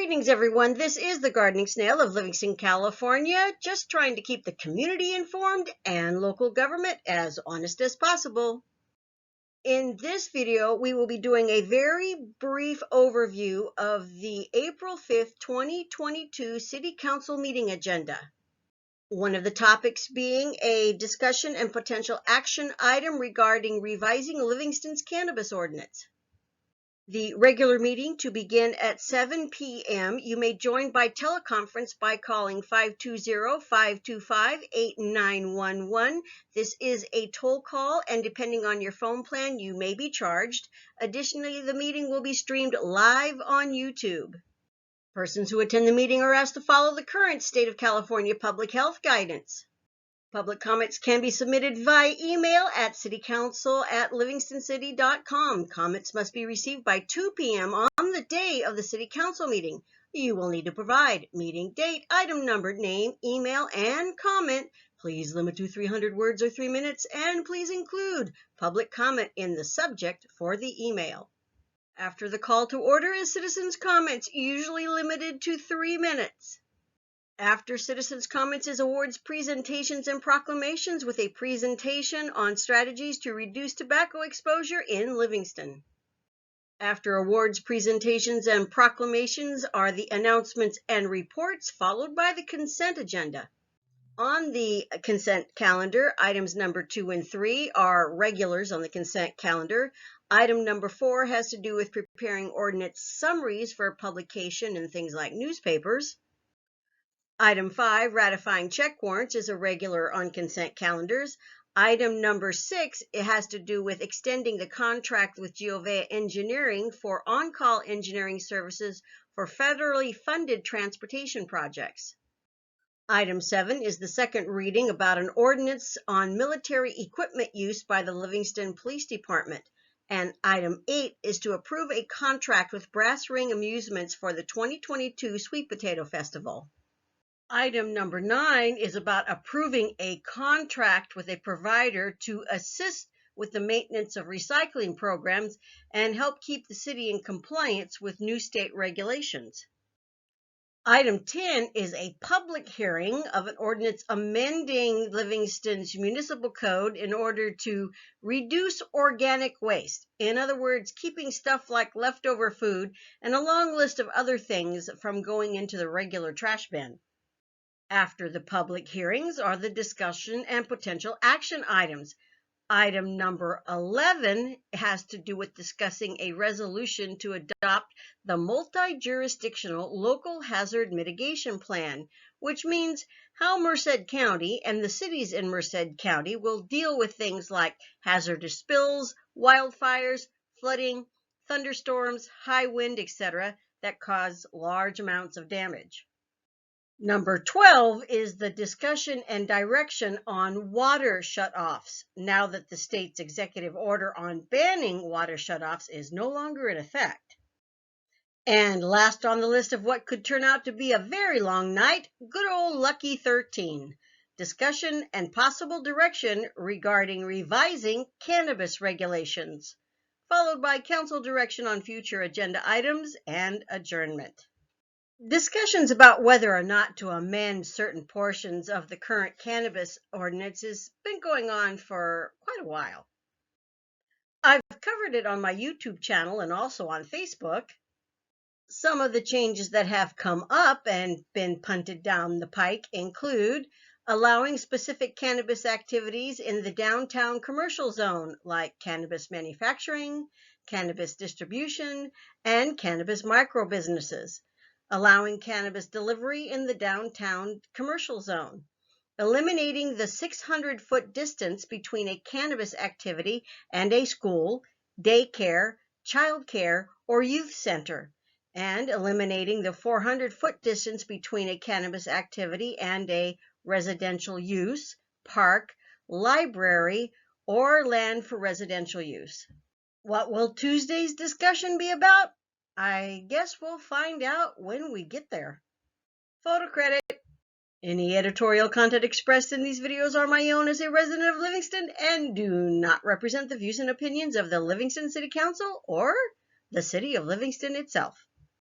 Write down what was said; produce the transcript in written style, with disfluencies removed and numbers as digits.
Greetings, everyone. This is the Gardening Snail of Livingston, California, just trying to keep the community informed and local government as honest as possible. In this video, we will be doing a very brief overview of the April 5th, 2022 City Council meeting agenda. One of the topics being a discussion and potential action item regarding revising Livingston's Cannabis Ordinance. The regular meeting to begin at 7 p.m. You may join by teleconference by calling 520-525-8911. This is a toll call, and depending on your phone plan, you may be charged. Additionally, the meeting will be streamed live on YouTube. Persons who attend the meeting are asked to follow the current state of California public health guidance. Public comments can be submitted via email at citycouncil@livingstoncity.com. Comments must be received by 2 p.m. on the day of the City Council meeting. You will need to provide meeting date, item number, name, email, and comment. Please limit to 300 words or 3 minutes, and please include public comment in the subject for the email. After the call to order is citizens' comments, usually limited to 3 minutes. After citizens' comments is awards, presentations, and proclamations with a presentation on strategies to reduce tobacco exposure in Livingston. After awards, presentations, and proclamations are the announcements and reports, followed by the consent agenda. On the consent calendar, items number 2 and 3 are regulars on the consent calendar. Item number 4 has to do with preparing ordinance summaries for publication in things like newspapers. Item 5, ratifying check warrants, is a regular on consent calendars. Item number 6, it has to do with extending the contract with Giovea Engineering for on-call engineering services for federally funded transportation projects. Item 7 is the second reading about an ordinance on military equipment use by the Livingston Police Department. And item 8 is to approve a contract with Brass Ring Amusements for the 2022 Sweet Potato Festival. Item number 9 is about approving a contract with a provider to assist with the maintenance of recycling programs and help keep the city in compliance with new state regulations. Item 10 is a public hearing of an ordinance amending Livingston's municipal code in order to reduce organic waste. In other words, keeping stuff like leftover food and a long list of other things from going into the regular trash bin. After the public hearings are the discussion and potential action items. Item number 11 has to do with discussing a resolution to adopt the multi-jurisdictional local hazard mitigation plan, which means how Merced County and the cities in Merced County will deal with things like hazardous spills, wildfires, flooding, thunderstorms, high wind, etc. that cause large amounts of damage. Number 12 is the discussion and direction on water shutoffs, now that the state's executive order on banning water shutoffs is no longer in effect. And last on the list of what could turn out to be a very long night, good old lucky 13. Discussion and possible direction regarding revising cannabis regulations, followed by council direction on future agenda items and adjournment. Discussions about whether or not to amend certain portions of the current cannabis ordinance has been going on for quite a while. I've covered it on my YouTube channel and also on Facebook. Some of the changes that have come up and been punted down the pike include allowing specific cannabis activities in the downtown commercial zone, like cannabis manufacturing, cannabis distribution, and cannabis micro-businesses. Allowing cannabis delivery in the downtown commercial zone, eliminating the 600-foot distance between a cannabis activity and a school, daycare, childcare, or youth center, and eliminating the 400-foot distance between a cannabis activity and a residential use, park, library, or land for residential use. What will Tuesday's discussion be about? I guess we'll find out when we get there. Photo credit. Any editorial content expressed in these videos are my own as a resident of Livingston and do not represent the views and opinions of the Livingston City Council or the City of Livingston itself.